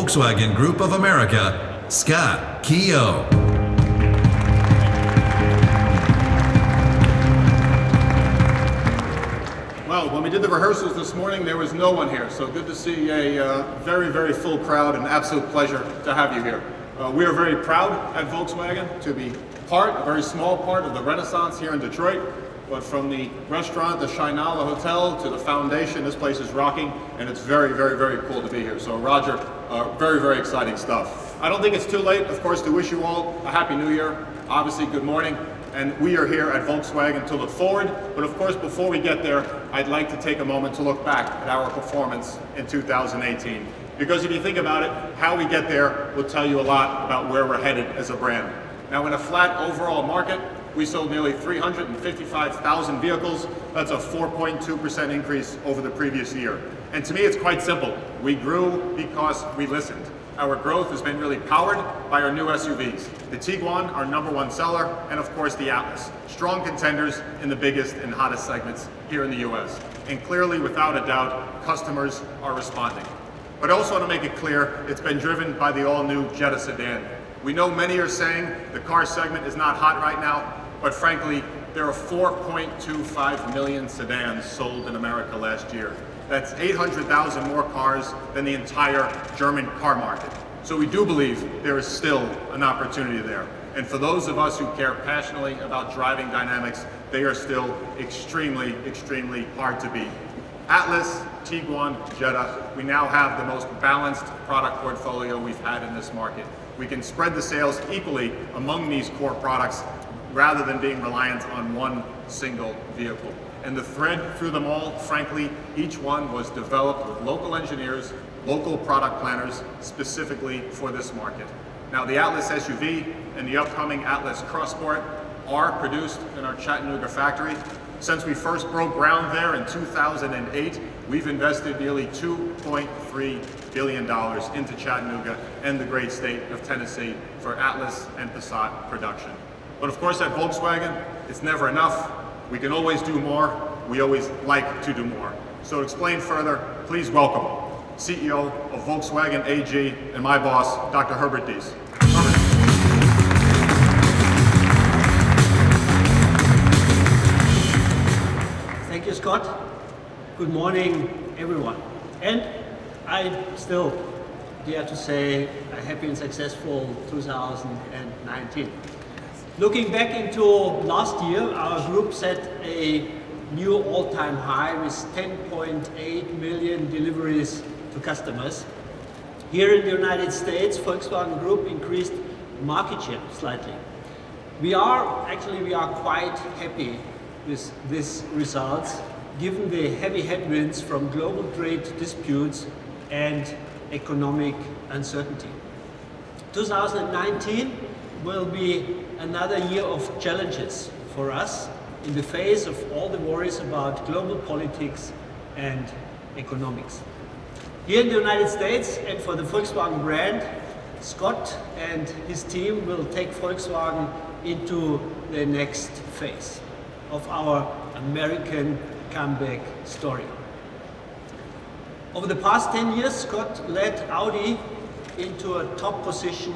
Volkswagen Group of America, Scott Keogh. Well, when we did the rehearsals this morning, there was no one here, so good to see a very, very full crowd, and absolute pleasure to have you here. We are very proud at Volkswagen to be a very small part of the Renaissance here in Detroit, but from the restaurant, the Shinala Hotel, to the foundation, this place is rocking, and it's very, very, very cool to be here. So Roger, very, very exciting stuff. I don't think it's too late, of course, to wish you all a Happy New Year. Obviously, good morning. And we are here at Volkswagen to look forward, but of course, before we get there, I'd like to take a moment to look back at our performance in 2018. Because if you think about it, how we get there will tell you a lot about where we're headed as a brand. Now, in a flat overall market, we sold nearly 355,000 vehicles. That's a 4.2% increase over the previous year. And to me, it's quite simple. We grew because we listened. Our growth has been really powered by our new SUVs. The Tiguan, our #1 seller, and of course the Atlas. Strong contenders in the biggest and hottest segments here in the US. And clearly, without a doubt, customers are responding. But I also want to make it clear, it's been driven by the all-new Jetta sedan. We know many are saying the car segment is not hot right now, but frankly, there are 4.25 million sedans sold in America last year. That's 800,000 more cars than the entire German car market. So we do believe there is still an opportunity there. And for those of us who care passionately about driving dynamics, they are still extremely, extremely hard to beat. Atlas, Tiguan, Jetta, we now have the most balanced product portfolio we've had in this market. We can spread the sales equally among these core products rather than being reliant on one single vehicle. And the thread through them all, frankly, each one was developed with local engineers, local product planners, specifically for this market. Now, the Atlas SUV and the upcoming Atlas Crossport are produced in our Chattanooga factory. Since we first broke ground there in 2008, we've invested nearly $2.3 billion into Chattanooga and the great state of Tennessee for Atlas and Passat production. But of course, at Volkswagen, it's never enough. We can always do more. We always like to do more. So to explain further, please welcome CEO of Volkswagen AG and my boss, Dr. Herbert Diess. Herbert. Thank you, Scott. Good morning, everyone. And I still dare to say a happy and successful 2019. Looking back into last year, our group set a new all-time high with 10.8 million deliveries to customers. Here in the United States, Volkswagen Group increased market share slightly. We are quite happy with these results, given the heavy headwinds from global trade disputes and economic uncertainty. 2019 will be another year of challenges for us in the face of all the worries about global politics and economics. Here in the United States and for the Volkswagen brand, Scott and his team will take Volkswagen into the next phase of our American comeback story. Over the past 10 years, Scott led Audi into a top position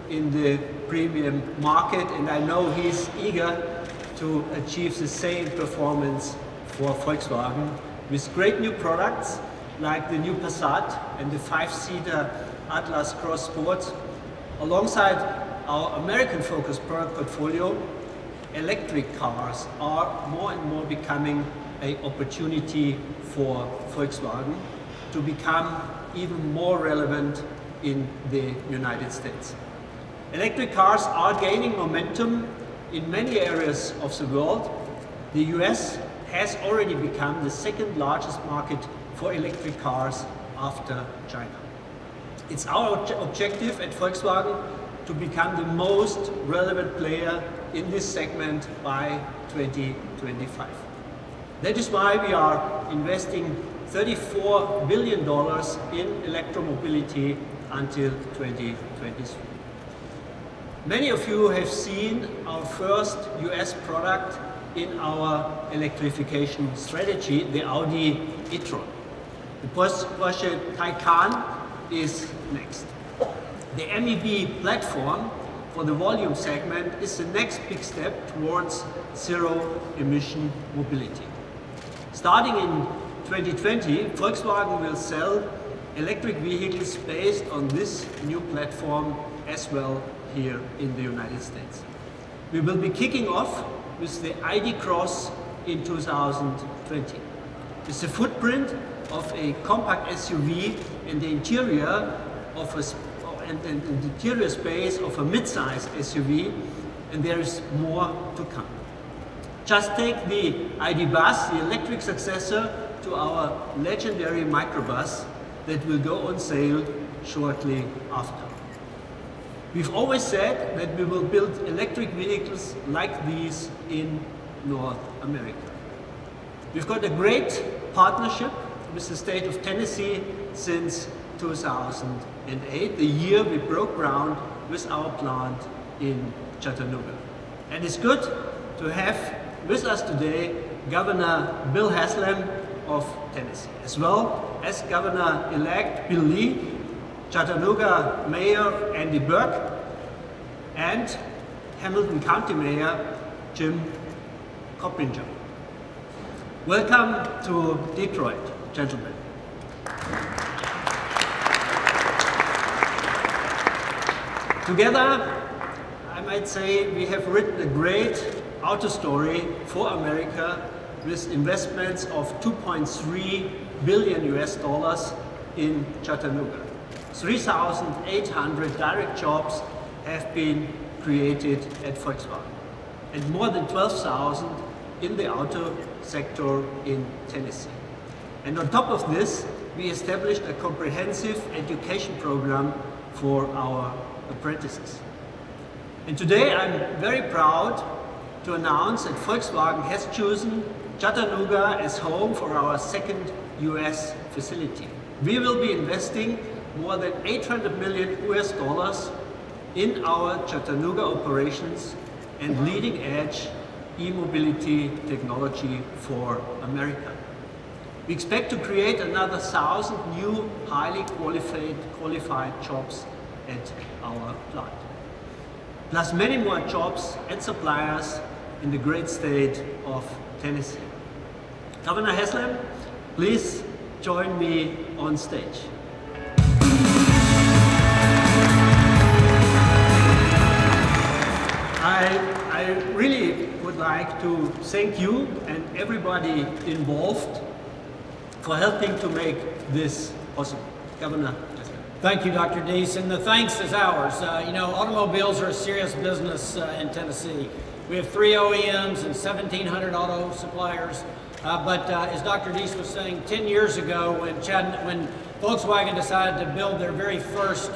in the premium market, and I know he's eager to achieve the same performance for Volkswagen with great new products like the new Passat and the 5-seater Atlas Cross Sport. Alongside our American-focused product portfolio, electric cars are more and more becoming an opportunity for Volkswagen to become even more relevant in the United States. Electric cars are gaining momentum in many areas of the world. The US has already become the second largest market for electric cars after China. It's our objective at Volkswagen to become the most relevant player in this segment by 2025. That is why we are investing $34 billion in electromobility until 2023. Many of you have seen our first US product in our electrification strategy, the Audi e-tron. The Porsche Taycan is next. The MEB platform for the volume segment is the next big step towards zero-emission mobility. Starting in 2020, Volkswagen will sell electric vehicles based on this new platform as well here in the United States. We will be kicking off with the ID Cross in 2020. With the footprint of a compact SUV and the interior of the interior space of a mid-size SUV, and there is more to come. Just take the ID Bus, the electric successor to our legendary microbus that will go on sale shortly after. We've always said that we will build electric vehicles like these in North America. We've got a great partnership with the state of Tennessee since 2008, the year we broke ground with our plant in Chattanooga. And it's good to have with us today Governor Bill Haslam of Tennessee, as well as Governor-elect Bill Lee, Chattanooga Mayor Andy Burke, and Hamilton County Mayor Jim Coppinger. Welcome to Detroit, gentlemen. Together, I might say we have written a great auto story for America with investments of $2.3 billion in Chattanooga. 3,800 direct jobs have been created at Volkswagen, and more than 12,000 in the auto sector in Tennessee. And on top of this, we established a comprehensive education program for our apprentices. And today I'm very proud to announce that Volkswagen has chosen Chattanooga as home for our second US facility. We will be investing more than $800 million in our Chattanooga operations and leading edge e-mobility technology for America. We expect to create another 1,000 new highly qualified jobs at our plant, plus many more jobs and suppliers in the great state of Tennessee. Governor Haslam, please join me on stage. I really would like to thank you and everybody involved for helping to make this possible. Governor Haslam. Thank you, Dr. Deese, and the thanks is ours. Automobiles are a serious business in Tennessee. We have 3 OEMs and 1,700 auto suppliers. But as Dr. Deese was saying, 10 years ago when Volkswagen decided to build their very first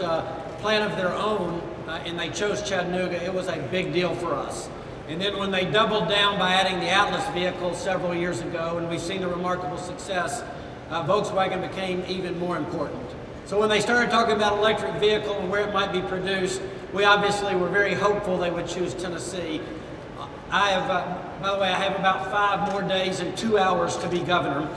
plant of their own and they chose Chattanooga, it was a big deal for us. And then when they doubled down by adding the Atlas vehicle several years ago, and we've seen the remarkable success, Volkswagen became even more important. So when they started talking about electric vehicle and where it might be produced, we obviously were very hopeful they would choose Tennessee. By the way, I have about 5 more days and 2 hours to be governor.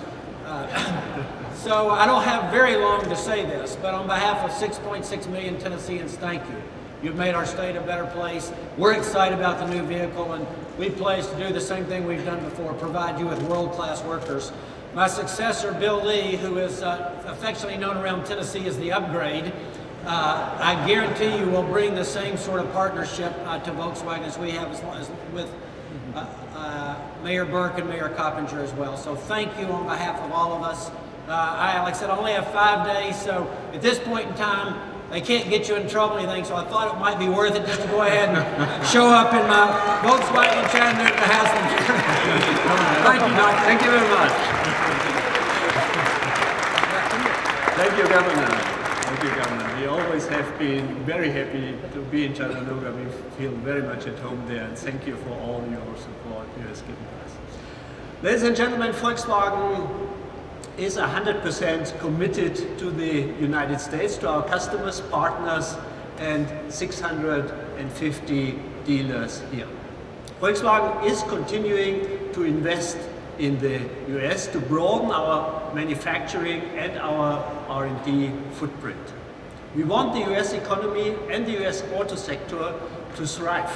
So I don't have very long to say this, but on behalf of 6.6 million Tennesseans, thank you. You've made our state a better place. We're excited about the new vehicle, and we pledge to do the same thing we've done before, provide you with world-class workers. My successor, Bill Lee, who is affectionately known around Tennessee as the Upgrade, I guarantee you will bring the same sort of partnership to Volkswagen as we have with Mayor Burke and Mayor Coppinger as well. So thank you on behalf of all of us. Like I said, I only have 5 days, so at this point in time, they can't get you in trouble or anything, so I thought it might be worth it just to go ahead and show up in my Volkswagen Chattanooga Haslam. Thank you, Doctor. Thank you very much. Thank you, Governor. Thank you, Governor. We always have been very happy to be in Chattanooga. We feel very much at home there, and thank you for all your support you have given us. Ladies and gentlemen, Volkswagen is 100% committed to the United States, to our customers, partners, and 650 dealers here. Volkswagen is continuing to invest in the US to broaden our manufacturing and our R&D footprint. We want the US economy and the US auto sector to thrive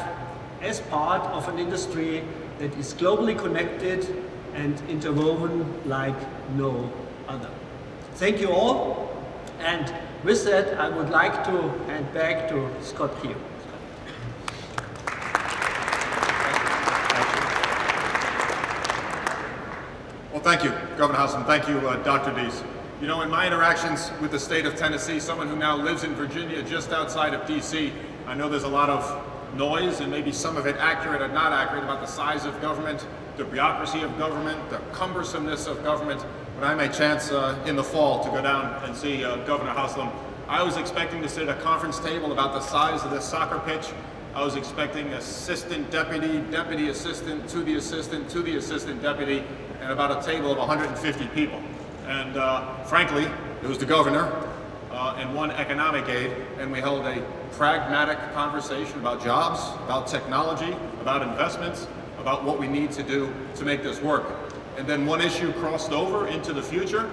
as part of an industry that is globally connected and interwoven like no other. Thank you all, and with that I would like to hand back to Scott Keogh. Well, thank you, Governor Haslam. Thank you, Dr. Deese. You know, in my interactions with the state of Tennessee, someone who now lives in Virginia just outside of DC, I know there's a lot of noise, and maybe some of it accurate or not accurate, about the size of government, the bureaucracy of government, the cumbersomeness of government. When I had a chance in the fall to go down and see Governor Haslam, I was expecting to sit at a conference table about the size of this soccer pitch. I was expecting assistant deputy, deputy assistant, to the assistant, to the assistant deputy, and about a table of 150 people. And frankly, it was the governor and one economic aide, and we held a pragmatic conversation about jobs, about technology, about investments, about what we need to do to make this work. And then one issue crossed over into the future,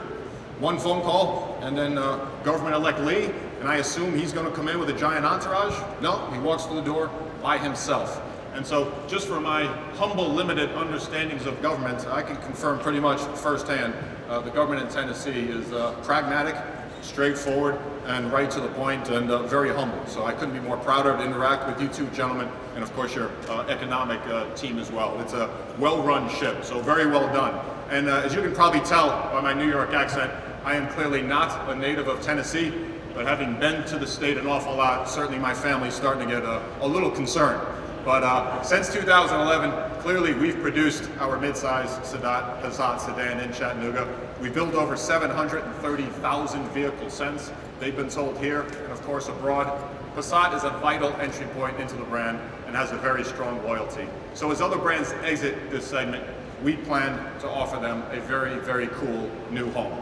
one phone call, and then Government-elect Lee, and I assume he's going to come in with a giant entourage. No, he walks through the door by himself. And so, just for my humble, limited understandings of government, I can confirm pretty much firsthand the government in Tennessee is pragmatic, straightforward, and right to the point, and very humble. So I couldn't be more prouder to interact with you two gentlemen, and of course your economic team as well. It's a well-run ship, so very well done. And as you can probably tell by my New York accent, I am clearly not a native of Tennessee, but having been to the state an awful lot, certainly my family's starting to get a little concerned. But since 2011, clearly we've produced our mid-size Passat sedan in Chattanooga. We built over 730,000 vehicles since. They've been sold here and of course abroad. Passat is a vital entry point into the brand and has a very strong loyalty. So as other brands exit this segment, we plan to offer them a very, very cool new home.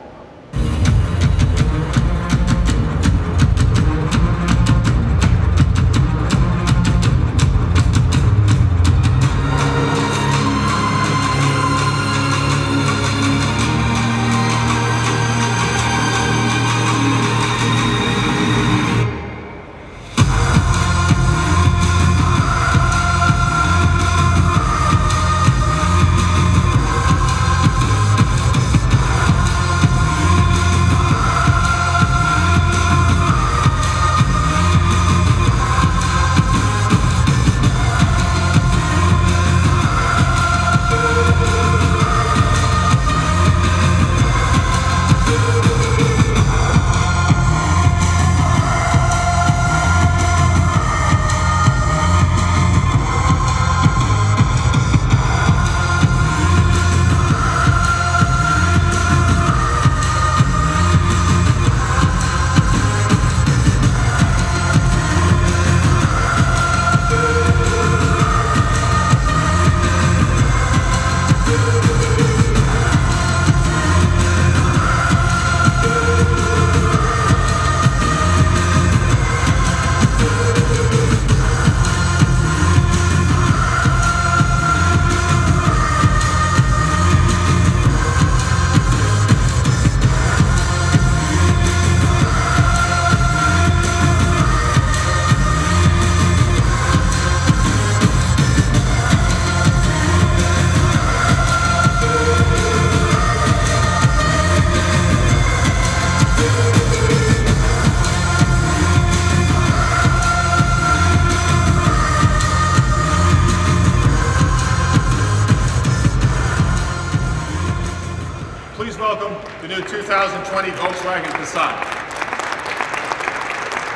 Please welcome the new 2020 Volkswagen Passat.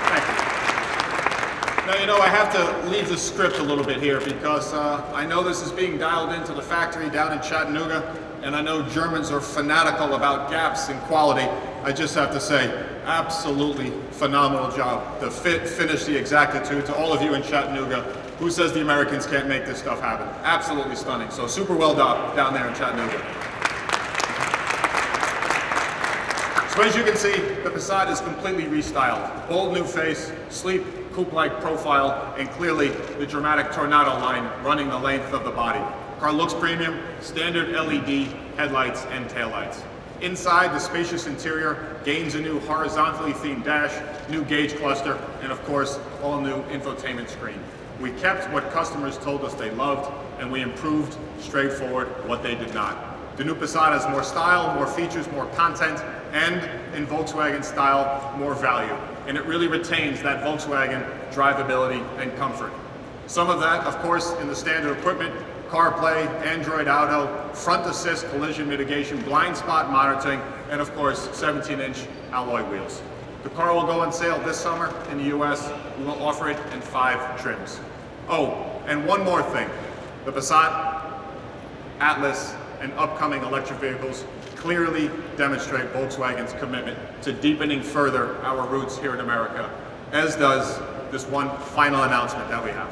Thank you. Now, you know, I have to leave the script a little bit here because I know this is being dialed into the factory down in Chattanooga, and I know Germans are fanatical about gaps in quality. I just have to say, absolutely phenomenal job. The fit, finish, the exactitude. To all of you in Chattanooga, who says the Americans can't make this stuff happen? Absolutely stunning. So super well done down there in Chattanooga. So as you can see, the Passat is completely restyled. Bold new face, sleek, coupe-like profile, and clearly the dramatic Tornado line running the length of the body. Car looks premium, standard LED headlights and taillights. Inside, the spacious interior gains a new horizontally themed dash, new gauge cluster, and of course, all new infotainment screen. We kept what customers told us they loved, and we improved, straightforward, what they did not. The new Passat has more style, more features, more content, and in Volkswagen style, more value. And it really retains that Volkswagen drivability and comfort. Some of that, of course, in the standard equipment, CarPlay, Android Auto, front assist collision mitigation, blind spot monitoring, and of course, 17-inch alloy wheels. The car will go on sale this summer in the US. We will offer it in 5 trims. Oh, and one more thing. The Passat, Atlas, and upcoming electric vehicles clearly demonstrate Volkswagen's commitment to deepening further our roots here in America, as does this one final announcement that we have.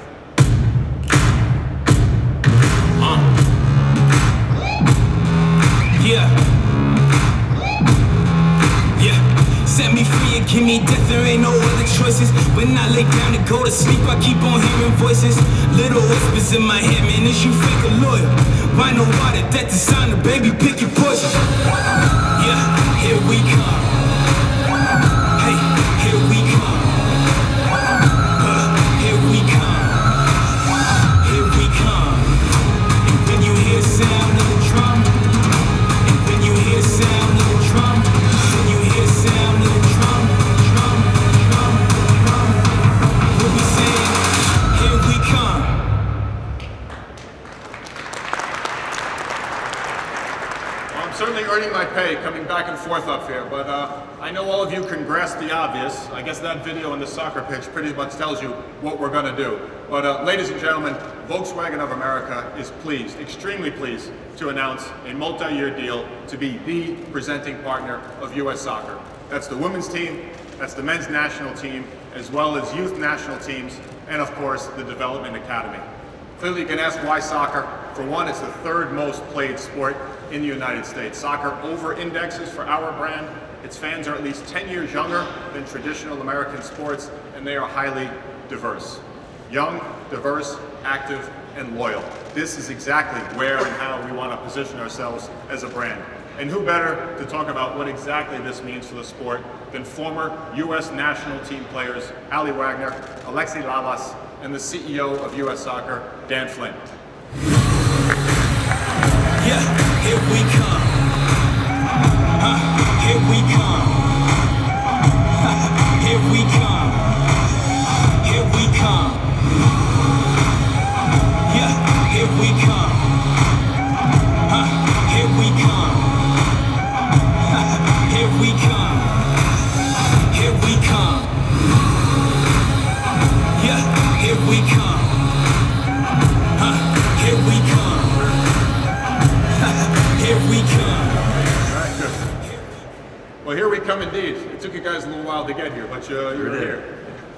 Set me free and give me death, there ain't no other choices. When I lay down to go to sleep, I keep on hearing voices. Little whispers in my head, man, is you fake or loyal? Why no water, that designer, baby, pick your poison. Yeah, here we come. Hey, here we come. Here we come. Here we come. And when you hear the sound of the drum, and when you hear the sound of the drum, when you hear the sound of the drum, we'll be saying, here we come. Well, I'm certainly earning my pay coming back and forth up here, but I know all of you can grasp the obvious. I guess that video on the soccer pitch pretty much tells you what we're going to do. But ladies and gentlemen, Volkswagen of America is pleased, extremely pleased, to announce a multi-year deal to be the presenting partner of U.S. soccer. That's the women's team, that's the men's national team, as well as youth national teams, and of course, the Development Academy. Clearly, you can ask why soccer. For one, it's the 3rd most played sport in the United States. Soccer over-indexes for our brand. Its fans are at least 10 years younger than traditional American sports, and they are highly diverse. Young, diverse, active, and loyal. This is exactly where and how we want to position ourselves as a brand. And who better to talk about what exactly this means for the sport than former U.S. national team players Ali Wagner, Alexi Lalas, and the CEO of U.S. Soccer, Dan Flynn. Yeah, here we come. Here we come. Here we come. Here we come. Yeah, here we come. Here we come. Here we come. Here we come. Yeah, here we come. Here we come. Here we come. All right, good. Well, here we come indeed. It took you guys a little while to get here, but you're here.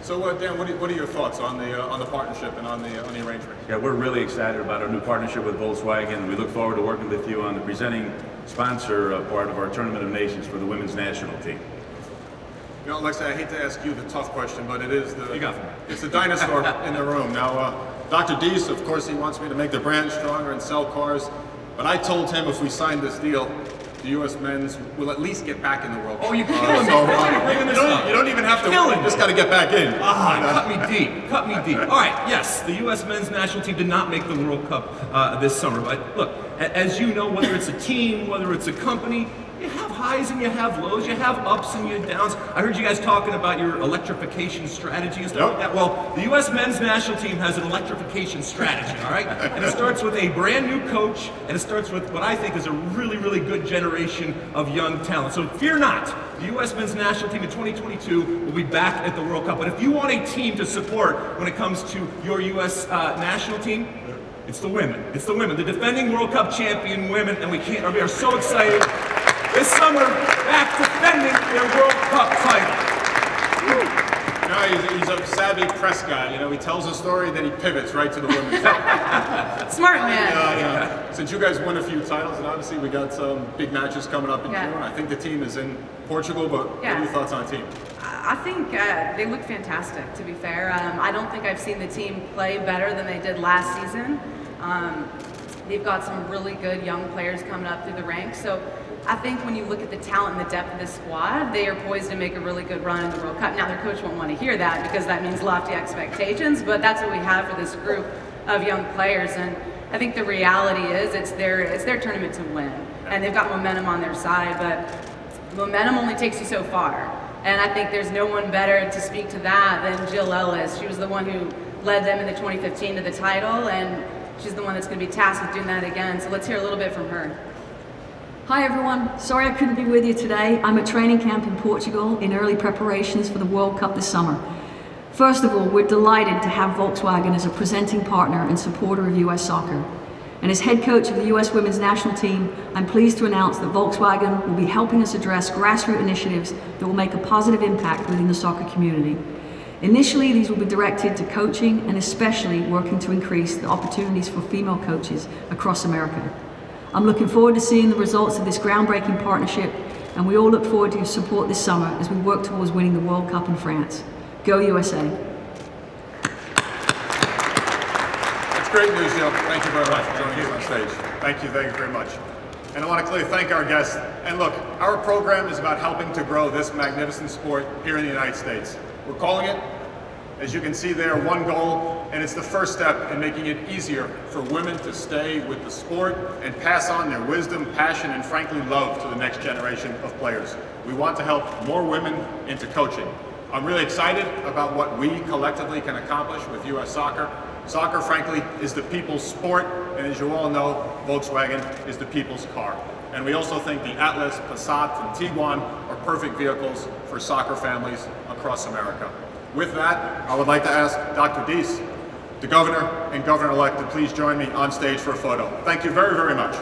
So, Dan, what are your thoughts on the partnership and on the arrangement? Yeah, we're really excited about our new partnership with Volkswagen. We look forward to working with you on the presenting sponsor part of our Tournament of Nations for the women's national team. You know, Alexi, I hate to ask you the tough question, but it's the dinosaur in the room. Now, Dr. Deese, of course, he wants me to make the brand stronger and sell cars, but I told him if we signed this deal, the U.S. men's will at least get back in the World Cup. Oh, you're killing me. You don't even have to win, you just got to get back in. Cut me deep. Cut me deep. All right, yes, the U.S. men's national team did not make the World Cup this summer. But look, as you know, whether it's a team, whether it's a company, you have highs and you have lows, you have ups and you have downs. I heard you guys talking about your electrification strategy and stuff like that. Well, the U.S. men's national team has an electrification strategy, all right? And it starts with a brand new coach, and it starts with what I think is a really, really good generation of young talent. So fear not, the U.S. men's national team in 2022 will be back at the World Cup. But if you want a team to support when it comes to your U.S. national team, it's the women. It's the women, the defending World Cup champion women, and we are so excited. This summer, back defending their World Cup title. No, he's a savvy press guy. You know, he tells a story, then he pivots right to the women's. Smart man. Since you guys won a few titles, and obviously we got some big matches coming up in June. I think the team is in Portugal, but what are your thoughts on the team? I think they look fantastic, to be fair. I don't think I've seen the team play better than they did last season. They've got some really good young players coming up through the ranks. So I think when you look at the talent and the depth of this squad, they are poised to make a really good run in the World Cup. Now, their coach won't want to hear that because that means lofty expectations, but that's what we have for this group of young players. And I think the reality is it's their tournament to win, and they've got momentum on their side, but momentum only takes you so far. And I think there's no one better to speak to that than Jill Ellis. She was the one who led them in the 2015 to the title, and she's the one that's going to be tasked with doing that again. So let's hear a little bit from her. Hi everyone, sorry I couldn't be with you today. I'm at training camp in Portugal in early preparations for the World Cup this summer. First of all, we're delighted to have Volkswagen as a presenting partner and supporter of US soccer. And as head coach of the US women's national team, I'm pleased to announce that Volkswagen will be helping us address grassroots initiatives that will make a positive impact within the soccer community. Initially, these will be directed to coaching and especially working to increase the opportunities for female coaches across America. I'm looking forward to seeing the results of this groundbreaking partnership, and we all look forward to your support this summer as we work towards winning the World Cup in France. Go USA! That's great news, Jill. Thank you very much for joining us on stage. Thank you very much. And I want to clearly thank our guests. And look, our program is about helping to grow this magnificent sport here in the United States. We're calling it, as you can see there, One Goal, and it's the first step in making it easier for women to stay with the sport and pass on their wisdom, passion, and frankly love to the next generation of players. We want to help more women into coaching. I'm really excited about what we collectively can accomplish with US Soccer. Soccer, frankly, is the people's sport, and as you all know, Volkswagen is the people's car. And we also think the Atlas, Passat, and Tiguan are perfect vehicles for soccer families across America. With that, I would like to ask Dr. Deese, the governor and governor-elect, to please join me on stage for a photo. Thank you very, very much.